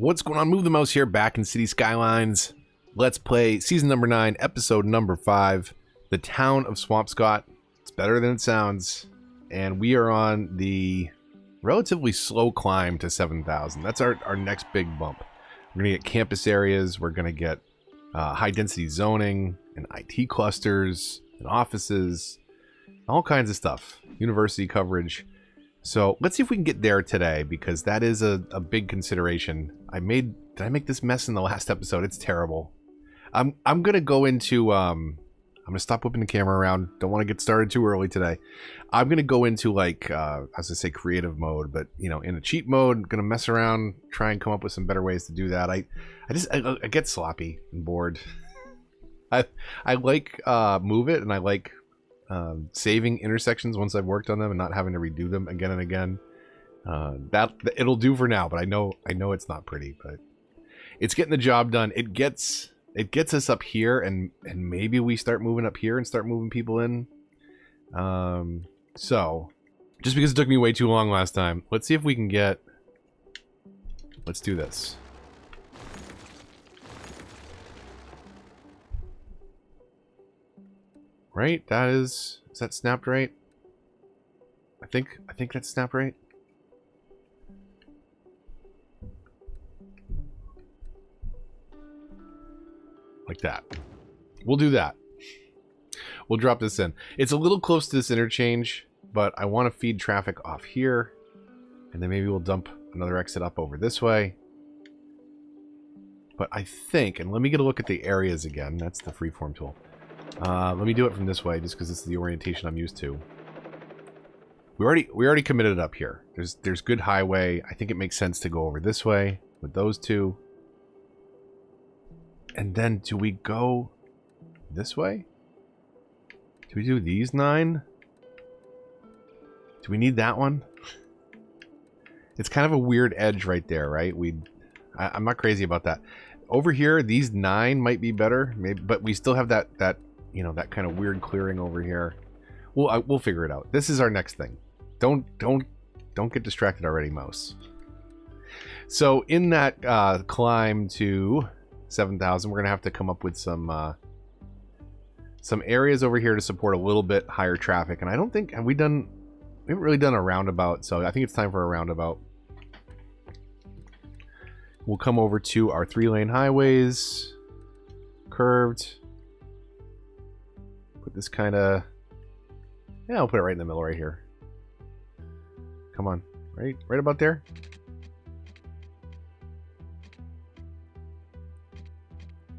What's going on? Move the Mouse here, back in City Skylines. Let's play season number 9, episode number 5, the town of Swampscott. It's better than it sounds. And we are on the relatively slow climb to 7,000. That's our next big bump. We're going to get campus areas. We're going to get high density zoning and IT clusters and offices, all kinds of stuff. University coverage. So let's see if we can get there today, because that is a big consideration. Did I make this mess in the last episode? It's terrible. I'm gonna go into I'm gonna stop whipping the camera around. Don't want to get started too early today. I'm gonna go into like as I say, creative mode, but you know, in a cheat mode. I'm gonna mess around, try and come up with some better ways to do that. I get sloppy and bored. I like move it, and I like saving intersections once I've worked on them and not having to redo them again and again. That it'll do for now, but I know it's not pretty, but it's getting the job done. It gets us up here, and maybe we start moving up here and start moving people in. So just because it took me way too long last time, let's see if we can get. Let's do this. Right, is that snapped right? I think that's snapped right. Like that. We'll do that. We'll drop this in. It's a little close to this interchange, but I want to feed traffic off here, and then maybe we'll dump another exit up over this way. But I think, and let me get a look at the areas again. That's the freeform tool. Let me do it from this way, just because this is the orientation I'm used to. We already committed it up here. There's good highway. I think it makes sense to go over this way with those two. And then do we go this way? Do we do these 9? Do we need that one? It's kind of a weird edge right there, right? I'm not crazy about that. Over here, these 9 might be better, maybe, but we still have that you know, that kind of weird clearing over here. We'll figure it out. This is our next thing. Don't get distracted already, mouse. So in that climb to 7,000, we're gonna have to come up with some areas over here to support a little bit higher traffic. And I don't think we haven't really done a roundabout, so I think it's time for a roundabout. We'll come over to our 3-lane highways, curved. Put this kind of, yeah, I'll put it right in the middle right here. Come on, right about there.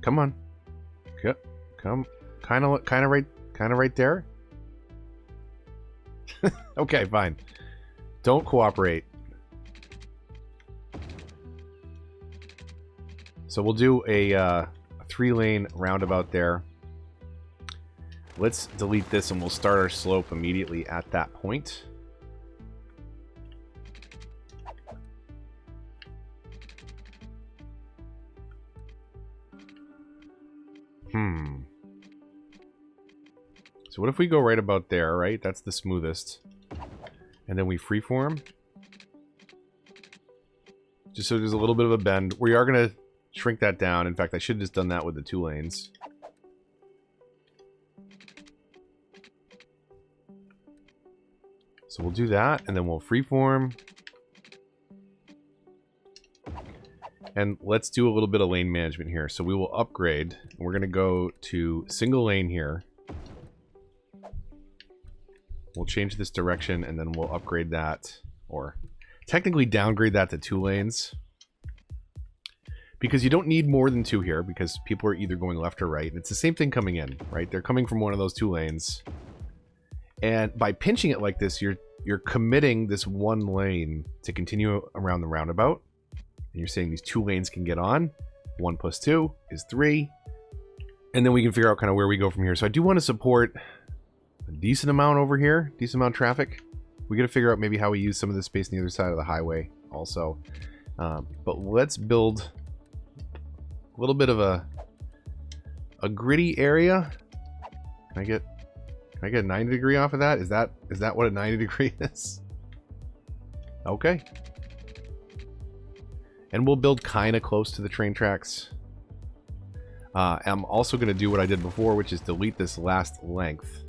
Come on, come, kind of right there. Okay, fine. Don't cooperate. So we'll do a 3-lane roundabout there. Let's delete this, and we'll start our slope immediately at that point. So what if we go right about there, right? That's the smoothest. And then we freeform. Just so there's a little bit of a bend. We are going to shrink that down. In fact, I should have just done that with the 2 lanes. So we'll do that, and then we'll freeform. And let's do a little bit of lane management here. So we will upgrade. We're going to go to single lane here. We'll change this direction, and then we'll upgrade that, or technically downgrade that to 2 lanes. Because you don't need more than 2 here, because people are either going left or right. It's the same thing coming in, right? They're coming from one of those 2 lanes. And by pinching it like this, you're committing this 1 lane to continue around the roundabout. And you're saying these 2 lanes can get on. 1 plus 2 is 3. And then we can figure out kind of where we go from here. So I do want to support a decent amount over here. Decent amount of traffic. We got to figure out maybe how we use some of the space on the other side of the highway also. But let's build a little bit of a gritty area. Can I get a 90 degree off of that? Is that what a 90 degree is? Okay. And we'll build kind of close to the train tracks. I'm also going to do what I did before, which is delete this last length.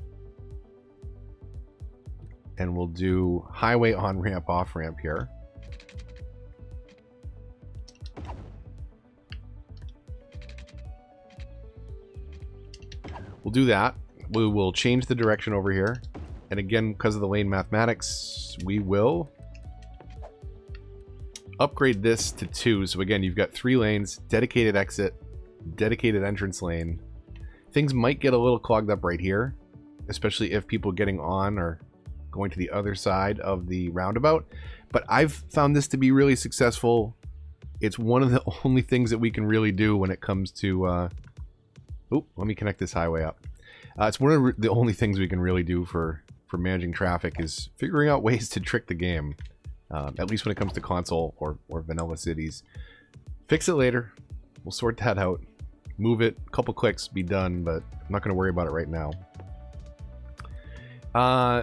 And we'll do highway on-ramp, off-ramp here. We'll do that. We will change the direction over here. And again, because of the lane mathematics, we will upgrade this to 2. So again, you've got 3 lanes, dedicated exit, dedicated entrance lane. Things might get a little clogged up right here, especially if people getting on or going to the other side of the roundabout. But I've found this to be really successful. It's one of the only things that we can really do when it comes to... let me connect this highway up. It's one of the only things we can really do for managing traffic is figuring out ways to trick the game. At least when it comes to console or vanilla cities. Fix it later. We'll sort that out. Move it. A couple clicks, be done, but I'm not going to worry about it right now.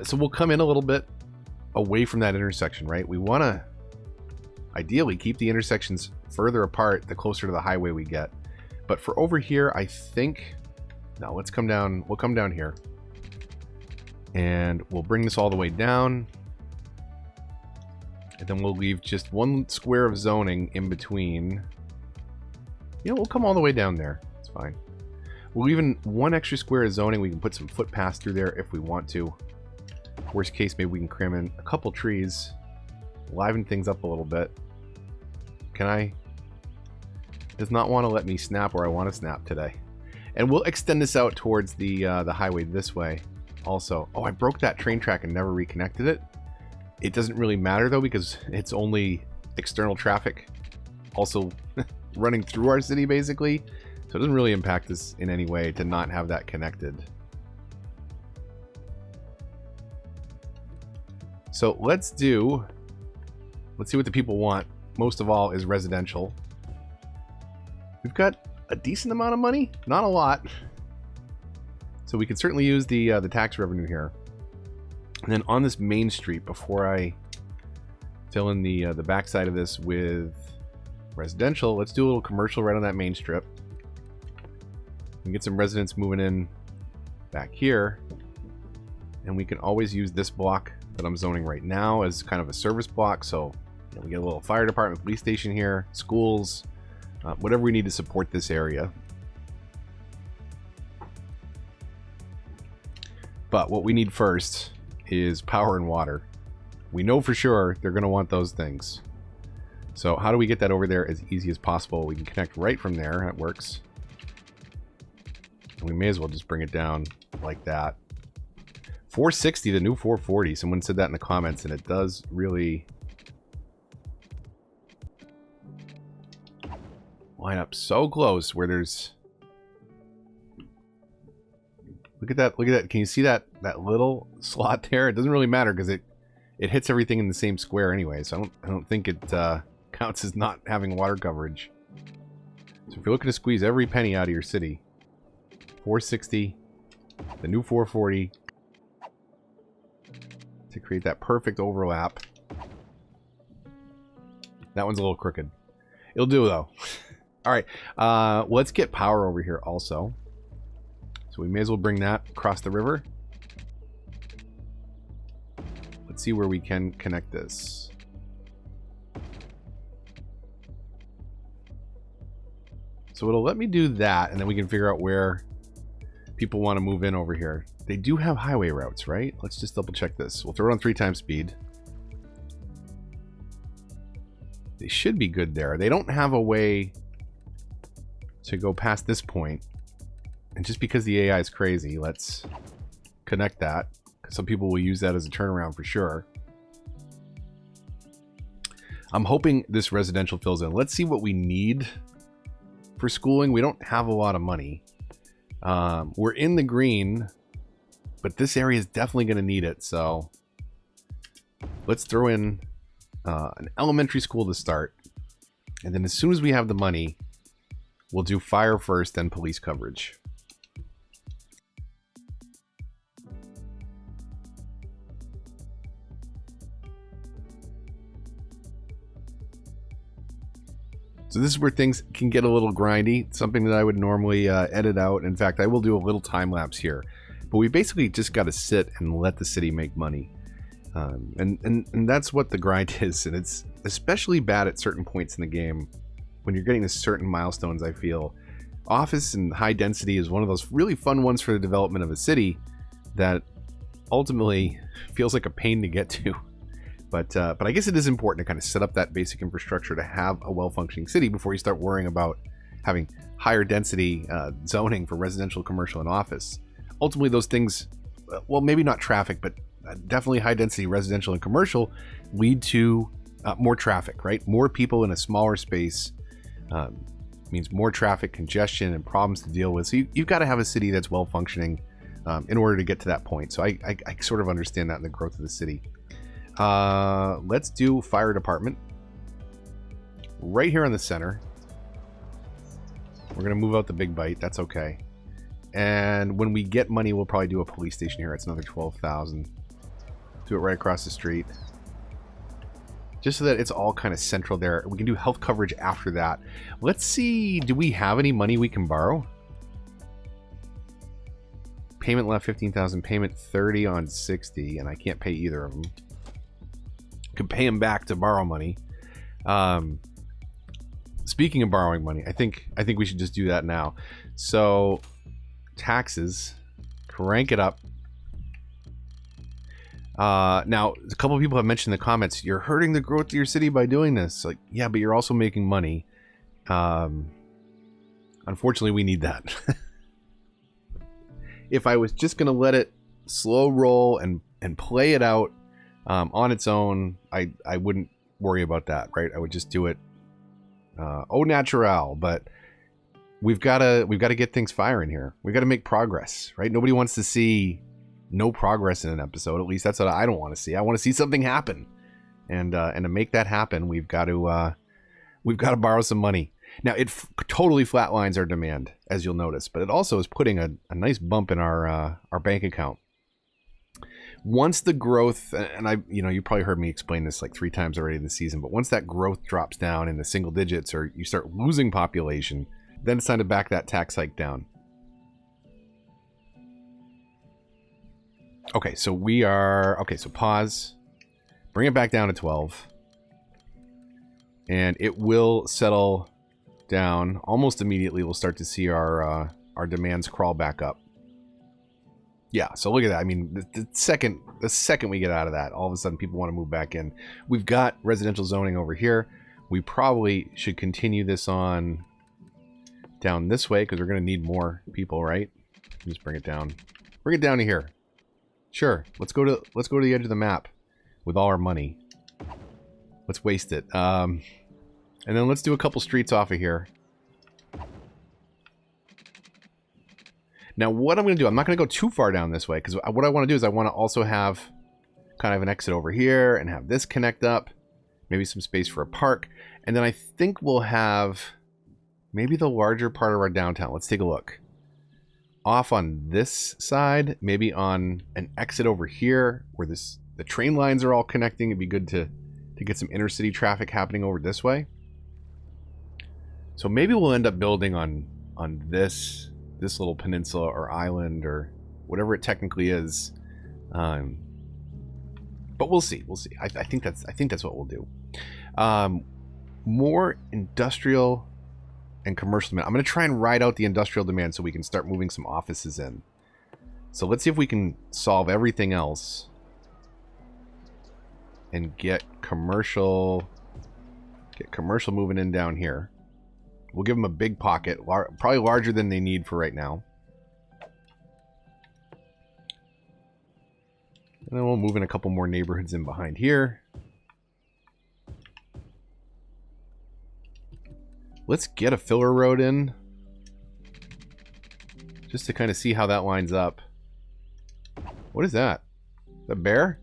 So we'll come in a little bit away from that intersection, right? We want to ideally keep the intersections further apart the closer to the highway we get. But for over here, I think... No, let's come down. We'll come down here. And we'll bring this all the way down. And then we'll leave just 1 square of zoning in between. You know, we'll come all the way down there. It's fine. We'll leave 1 extra square of zoning. We can put some footpaths through there if we want to. Worst case, maybe we can cram in a couple trees. Liven things up a little bit. Can I? Does not want to let me snap where I want to snap today. And we'll extend this out towards the highway this way also. Oh, I broke that train track and never reconnected it. It doesn't really matter though, because it's only external traffic also running through our city basically. So it doesn't really impact us in any way to not have that connected. So let's see what the people want. Most of all is residential. We've got a decent amount of money, not a lot. So we could certainly use the tax revenue here. And then on this main street, before I fill in the backside of this with residential, let's do a little commercial right on that main strip. We can get some residents moving in back here. And we can always use this block that I'm zoning right now as kind of a service block. So you know, we get a little fire department, police station here, schools, whatever we need to support this area. But what we need first is power and water. We know for sure they're going to want those things. So how do we get that over there as easy as possible? We can connect right from there. That works. And we may as well just bring it down like that. 460, the new 440. Someone said that in the comments, and it does really line up so close where there's... Look at that. Look at that. Can you see that little slot there? It doesn't really matter because it hits everything in the same square anyway. So I don't think it counts as not having water coverage. So if you're looking to squeeze every penny out of your city, 460, the new 440, to create that perfect overlap. That one's a little crooked. It'll do though. All right, let's get power over here also. So we may as well bring that across the river. Let's see where we can connect this. So it'll let me do that, and then we can figure out where people want to move in over here. They do have highway routes, right? Let's just double check this. We'll throw it on 3 times speed. They should be good there. They don't have a way to go past this point. And just because the AI is crazy, let's connect that. Because some people will use that as a turnaround for sure. I'm hoping this residential fills in. Let's see what we need for schooling. We don't have a lot of money. We're in the green, but this area is definitely going to need it. So let's throw in an elementary school to start. And then as soon as we have the money, we'll do fire first, then police coverage. So this is where things can get a little grindy, something that I would normally edit out. In fact, I will do a little time lapse here. But we basically just got to sit and let the city make money. And that's what the grind is. And it's especially bad at certain points in the game when you're getting to certain milestones, I feel. Office and high density is one of those really fun ones for the development of a city that ultimately feels like a pain to get to. But I guess it is important to kind of set up that basic infrastructure to have a well-functioning city before you start worrying about having higher density zoning for residential, commercial, and office. Ultimately, those things, well, maybe not traffic, but definitely high density residential and commercial lead to more traffic, right? More people in a smaller space means more traffic, congestion, and problems to deal with. So you've got to have a city that's well-functioning in order to get to that point. So I sort of understand that in the growth of the city. Let's do fire department right here in the center. We're gonna move out the big bite. That's okay. And when we get money, we'll probably do a police station here. It's another 12,000. Do it right across the street, just so that it's all kind of central there. We can do health coverage after that. Let's see. Do we have any money we can borrow? Payment left 15,000. Payment 30 on 60, and I can't pay either of them. Could pay him back to borrow money. Speaking of borrowing money, I think we should just do that now. So taxes, crank it up. Now a couple of people have mentioned in the comments, you're hurting the growth of your city by doing this. Like, yeah, but you're also making money. Unfortunately, we need that. If I was just gonna let it slow roll and play it out on its own, I wouldn't worry about that, right? I would just do it au naturel. But we've got to get things firing here. We've got to make progress, right? Nobody wants to see no progress in an episode. At least that's what I don't want to see. I want to see something happen, and to make that happen, we've got to borrow some money. Now it totally flatlines our demand, as you'll notice, but it also is putting a nice bump in our bank account. Once the growth, and you probably heard me explain this like 3 times already this season, but once that growth drops down in the single digits, or you start losing population, then it's time to back that tax hike down. Okay, so so pause, bring it back down to 12, and it will settle down almost immediately. We'll start to see our demands crawl back up. Yeah, so look at that. I mean, the second we get out of that, all of a sudden people want to move back in. We've got residential zoning over here. We probably should continue this on down this way because we're going to need more people, right? Just bring it down. Bring it down to here. Sure. Let's go to the edge of the map with all our money. Let's waste it. And then let's do a couple streets off of here. Now, what I'm going to do, I'm not going to go too far down this way, because what I want to do is I want to also have kind of an exit over here and have this connect up. Maybe some space for a park. And then I think we'll have maybe the larger part of our downtown. Let's take a look. Off on this side, maybe on an exit over here where the train lines are all connecting. It'd be good to get some intercity traffic happening over this way. So maybe we'll end up building on this little peninsula or island or whatever it technically is. But we'll see. We'll see. I think that's what we'll do. More industrial and commercial demand. I'm going to try and ride out the industrial demand so we can start moving some offices in. So let's see if we can solve everything else and get commercial moving in down here. We'll give them a big pocket, probably larger than they need for right now. And then we'll move in a couple more neighborhoods in behind here. Let's get a filler road in, just to kind of see how that lines up. What is that? The bear?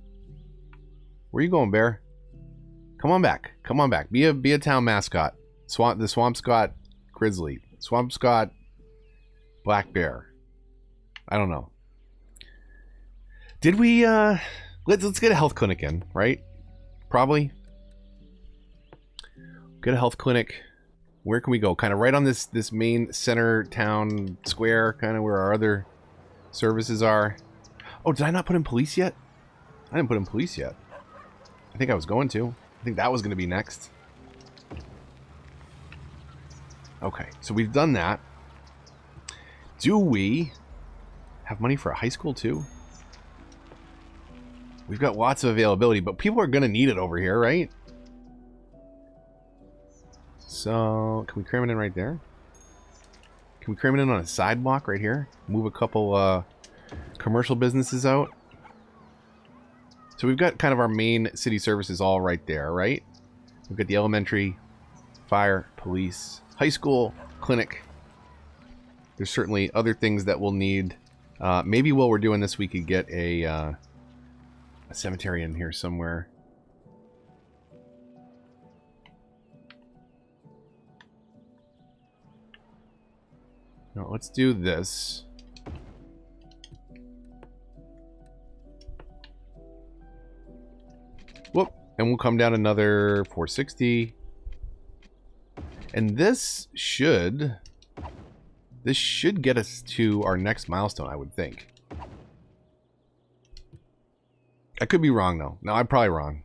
Where are you going, bear? Come on back. Come on back. Be a town mascot. The Swampscott grizzly. Swampscott black bear. I don't know. Did we let's get a health clinic in, right? Probably. Get a health clinic. Where can we go? Kind of right on this main center town square, kind of where our other services are. Oh, did I not put in police yet? I didn't put in police yet. I think I was going to. I think that was going to be next. Okay, so we've done that. Do we have money for a high school too? We've got lots of availability, but people are going to need it over here, right? So, can we cram it in right there? Can we cram it in on a side block right here? Move a couple commercial businesses out. So we've got kind of our main city services all right there, right? We've got the elementary, fire, police, high school, clinic. There's certainly other things that we'll need. Maybe while we're doing this, we could get a cemetery in here somewhere. No, let's do this. Whoop. And we'll come down another 460. And this should get us to our next milestone, I would think. I could be wrong, though. No, I'm probably wrong.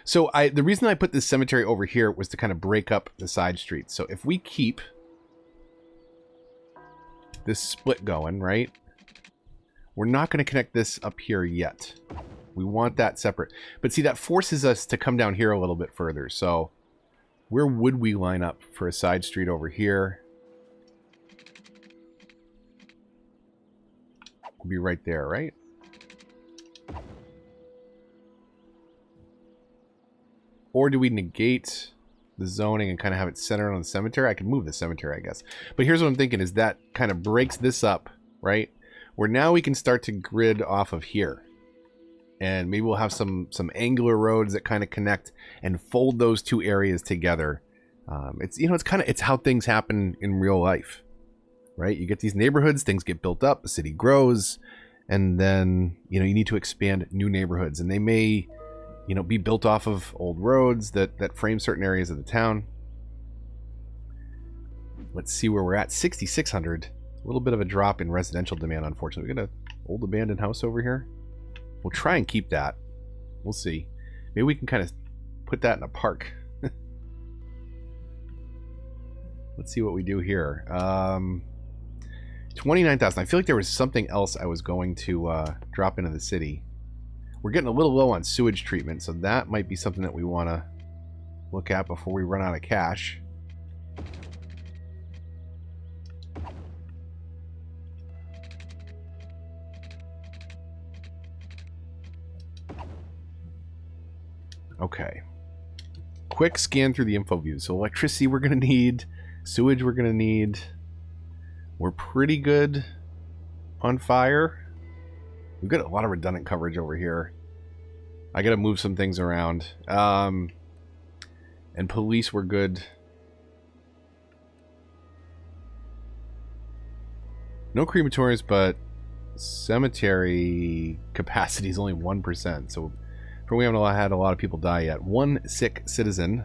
So the reason I put this cemetery over here was to kind of break up the side streets. So if we keep this split going, right? We're not going to connect this up here yet. We want that separate. But see, that forces us to come down here a little bit further. So where would we line up for a side street over here? We'll be right there, right? Or do we negate the zoning and kind of have it centered on the cemetery? I can move the cemetery, I guess. But here's what I'm thinking is that kind of breaks this up, right? Where now we can start to grid off of here. And maybe we'll have some angular roads that kind of connect and fold those two areas together. It's how things happen in real life, right? You get these neighborhoods, things get built up, the city grows, and then, you need to expand new neighborhoods. And they may, be built off of old roads that frame certain areas of the town. Let's see where we're at. 6,600. A little bit of a drop in residential demand, unfortunately. We got an old abandoned house over here. We'll try and keep that. We'll see. Maybe we can kind of put that in a park. Let's see what we do here. 29,000. I feel like there was something else I was going to drop into the city. We're getting a little low on sewage treatment, so that might be something that we want to look at before we run out of cash. Okay. Quick scan through the info views. So electricity we're going to need. Sewage we're going to need. We're pretty good on fire. We've got a lot of redundant coverage over here. I got to move some things around. And police we're good. No crematories, but cemetery capacity is only 1%. So we haven't had a lot of people die yet. One sick citizen.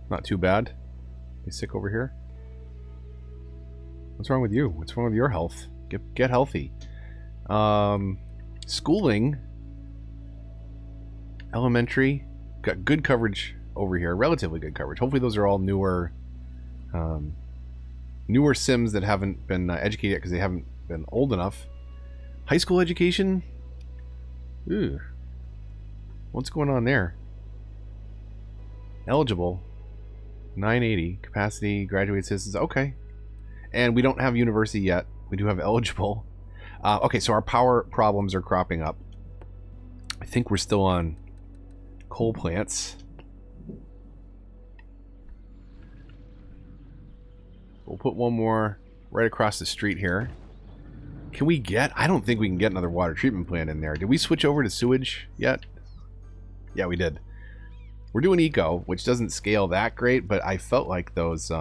Not too bad. You sick over here? What's wrong with you? What's wrong with your health? Get healthy. Schooling. Elementary. Got good coverage over here. Relatively good coverage. Hopefully those are all newer Sims that haven't been educated yet because they haven't been old enough. High school education. Ooh. What's going on there? Eligible. 980. Capacity. Graduate citizens. Okay. And we don't have university yet. We do have eligible. Okay, so our power problems are cropping up. I think we're still on coal plants. We'll put one more right across the street here. Can we get... I don't think we can get another water treatment plant in there. Did we switch over to sewage yet? Yeah, we did. We're doing eco, which doesn't scale that great, but I felt like those...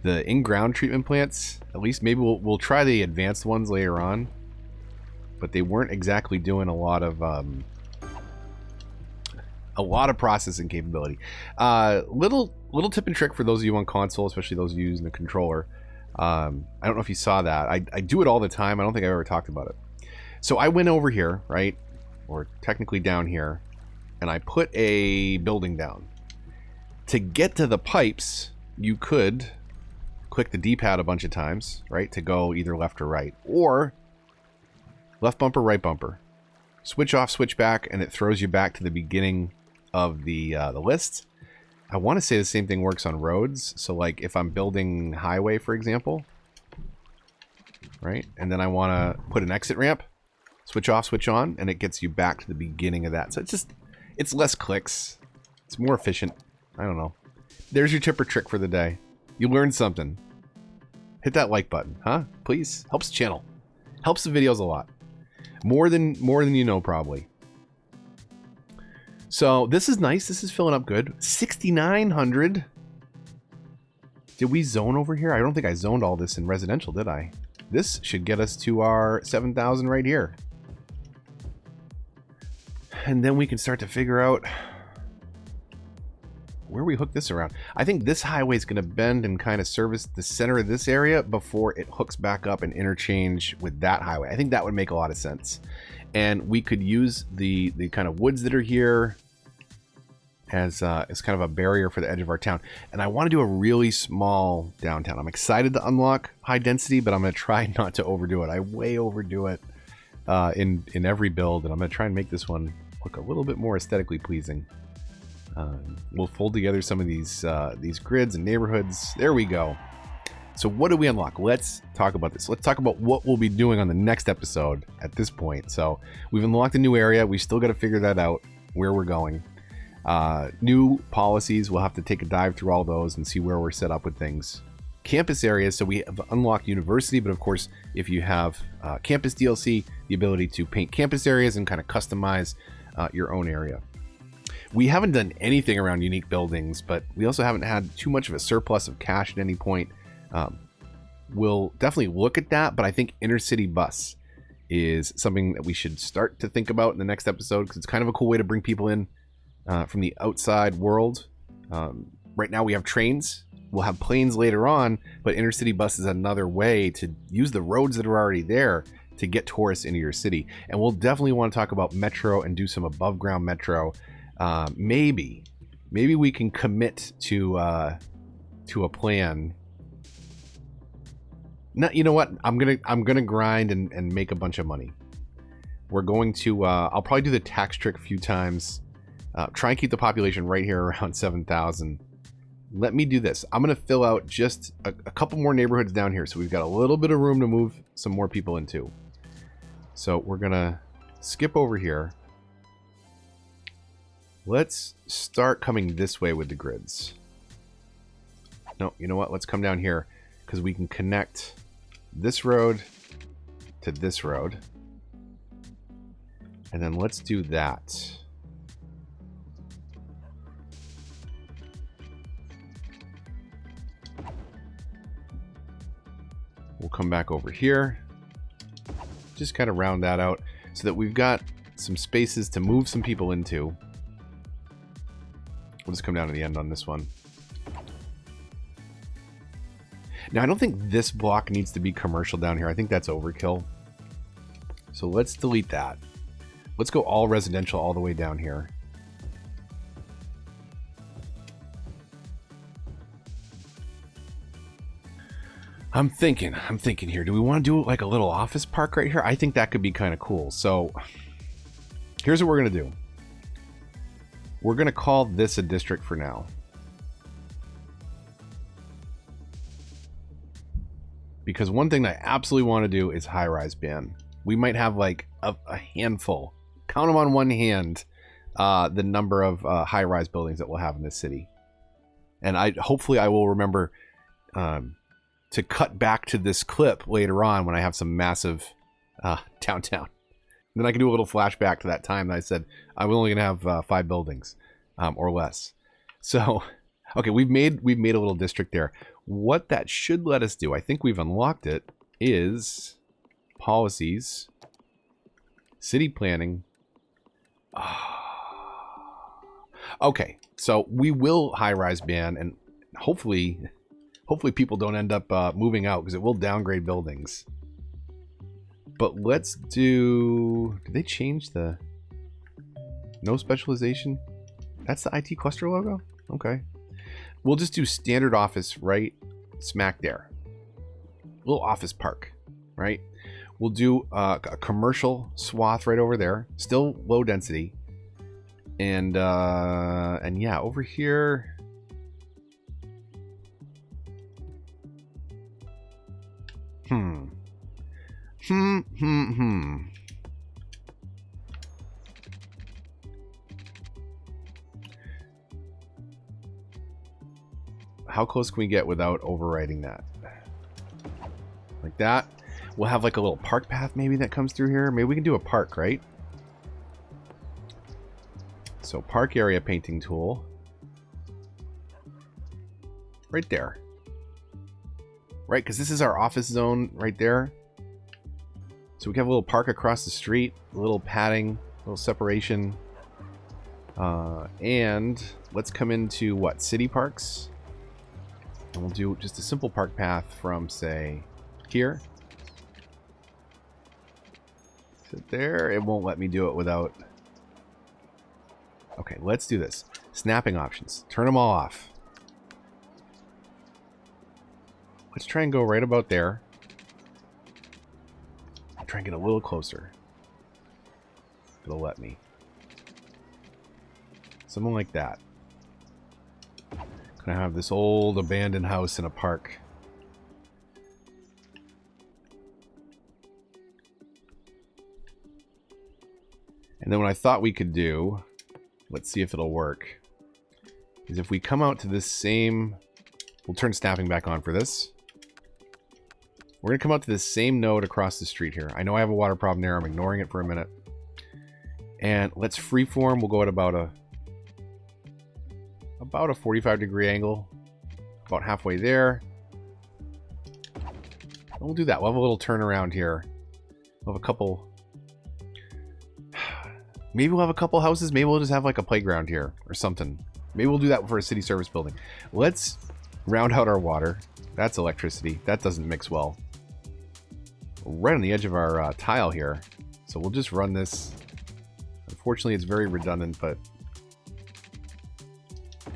the in-ground treatment plants, at least maybe we'll try the advanced ones later on, but they weren't exactly doing a lot of A lot of processing capability. Little tip and trick for those of you on console, especially those of you using the controller. I don't know if you saw that. I do it all the time. I don't think I've ever talked about it. So I went over here, right? Or technically down here, and I put a building down. To get to the pipes, you could click the D-pad a bunch of times, right? To go either left or right. Or left bumper, right bumper. Switch off, switch back, and it throws you back to the beginning of the list. I want to say the same thing works on roads. So like if I'm building highway, for example, right? And then I want to put an exit ramp, switch off, switch on, and it gets you back to the beginning of that. So it's less clicks. It's more efficient. I don't know. There's your tip or trick for the day. You learned something. Hit that like button, huh? Please. Helps the channel. Helps the videos a lot. More than you know, probably. So this is nice. This is filling up good. 6,900. Did we zone over here? I don't think I zoned all this in residential, did I? This should get us to our 7,000 right here. And then we can start to figure out where we hook this around. I think this highway is going to bend and kind of service the center of this area before it hooks back up and interchange with that highway. I think that would make a lot of sense. And we could use the kind of woods that are here as kind of a barrier for the edge of our town. And I want to do a really small downtown. I'm excited to unlock high density, but I'm going to try not to overdo it. I way overdo it in every build, and I'm going to try and make this one look a little bit more aesthetically pleasing. We'll fold together some of these grids and neighborhoods. There we go. So what do we unlock? Let's talk about this. Let's talk about what we'll be doing on the next episode at this point. So we've unlocked a new area. We still got to figure that out, where we're going. New policies. We'll have to take a dive through all those and see where we're set up with things. Campus areas. So we have unlocked university, but of course, if you have campus DLC, the ability to paint campus areas and kind of customize your own area. We haven't done anything around unique buildings, but we also haven't had too much of a surplus of cash at any point. We'll definitely look at that, but I think intercity bus is something that we should start to think about in the next episode, because it's kind of a cool way to bring people in from the outside world. Right now we have trains. We'll have planes later on, but intercity bus is another way to use the roads that are already there to get tourists into your city. And we'll definitely want to talk about metro and do some above ground metro. Maybe we can commit to a plan. No, you know what? I'm gonna grind and make a bunch of money. We're going to. I'll probably do the tax trick a few times. Try and keep the population right here around 7,000. Let me do this. I'm gonna fill out just a couple more neighborhoods down here, so we've got a little bit of room to move some more people into. So we're gonna skip over here. Let's start coming this way with the grids. No, you know what? Let's come down here because we can connect this road to this road. And then let's do that. We'll come back over here. Just kind of round that out so that we've got some spaces to move some people into. We'll just come down to the end on this one. Now, I don't think this block needs to be commercial down here. I think that's overkill. So let's delete that. Let's go all residential all the way down here. I'm thinking here. Do we want to do like a little office park right here? I think that could be kind of cool. So here's what we're going to do. We're going to call this a district for now. Because one thing I absolutely want to do is high-rise ban. We might have like a handful, count them on one hand, the number of high-rise buildings that we'll have in this city. And hopefully I will remember to cut back to this clip later on when I have some massive downtown. Then I can do a little flashback to that time that I said I'm only going to have 5 buildings or less. So, okay, we've made a little district there. What that should let us do, I think we've unlocked it, is policies, city planning. Okay, so we will high-rise ban, and hopefully people don't end up moving out, because it will downgrade buildings. But let's do... Did they change the... No specialization? That's the IT cluster logo? Okay. We'll just do standard office right smack there. Little office park, right? We'll do a commercial swath right over there. Still low density. And yeah, over here... How close can we get without overriding that? Like that. We'll have like a little park path maybe that comes through here. Maybe we can do a park, right? So park area painting tool. Right there. Right, because this is our office zone right there. So we can have a little park across the street, a little padding, a little separation. And let's come into what? City parks. And we'll do just a simple park path from, say, here. So there, it won't let me do it without... Okay, let's do this. Snapping options. Turn them all off. Let's try and go right about there. Try and get a little closer. It'll let me. Something like that. Gonna have this old abandoned house in a park. And then what I thought we could do, let's see if it'll work, is if we come out to this same... We'll turn snapping back on for this. We're going to come out to this same node across the street here. I know I have a water problem there. I'm ignoring it for a minute. And let's freeform. We'll go at about a 45-degree angle. About halfway there. And we'll do that. We'll have a little turnaround here. We'll have a couple... Maybe we'll have a couple houses. Maybe we'll just have like a playground here or something. Maybe we'll do that for a city service building. Let's round out our water. That's electricity. That doesn't mix well. Right on the edge of our tile here. So we'll just run this. Unfortunately, it's very redundant, but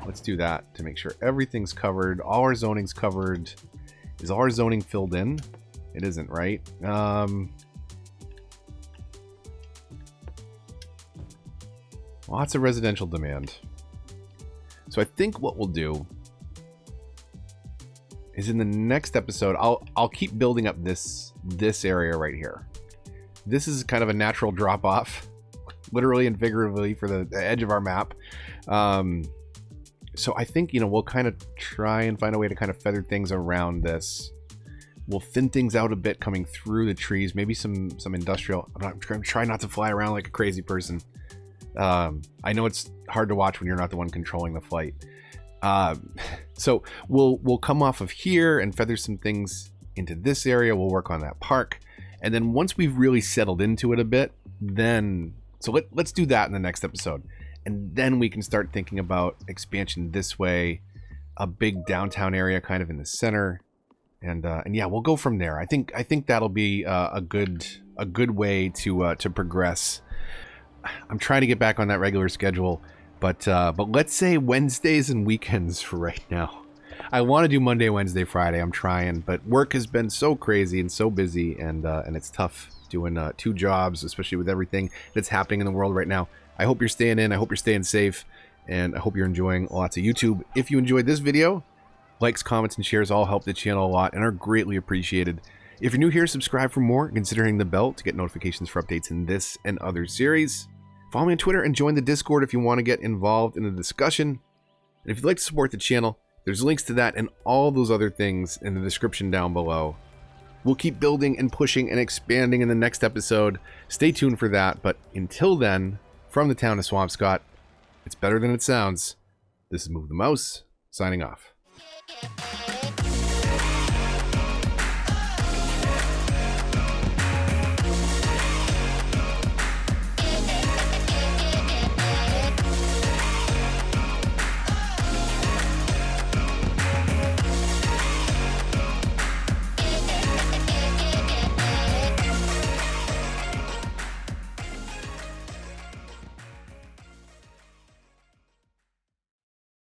let's do that to make sure everything's covered. All our zoning's covered. Is all our zoning filled in? It isn't, right? Lots of residential demand. So I think what we'll do is in the next episode, I'll keep building up this area right here. This is kind of a natural drop off, literally and figuratively, for the edge of our map. So I think, you know, we'll kind of try and find a way to kind of feather things around this. We'll thin things out a bit coming through the trees, maybe some industrial. I'm trying not to fly around like a crazy person. I know it's hard to watch when you're not the one controlling the flight. So we'll come off of here and feather some things into this area. We'll work on that park. And then once we've really settled into it a bit, then... So let's do that in the next episode. And then we can start thinking about expansion this way. A big downtown area kind of in the center. And yeah, we'll go from there. I think that'll be a good way to progress. I'm trying to get back on that regular schedule. But let's say Wednesdays and weekends for right now. I want to do Monday, Wednesday, Friday. I'm trying, but work has been so crazy and so busy, and it's tough doing 2 jobs, especially with everything that's happening in the world right now. I hope you're staying in. I hope you're staying safe, and I hope you're enjoying lots of YouTube. If you enjoyed this video, likes, comments, and shares all help the channel a lot and are greatly appreciated. If you're new here, subscribe for more, considering the bell to get notifications for updates in this and other series. Follow me on Twitter and join the Discord if you want to get involved in the discussion. And if you'd like to support the channel, there's links to that and all those other things in the description down below. We'll keep building and pushing and expanding in the next episode. Stay tuned for that. But until then, from the town of Swampscott, it's better than it sounds. This is Move the Mouse, signing off.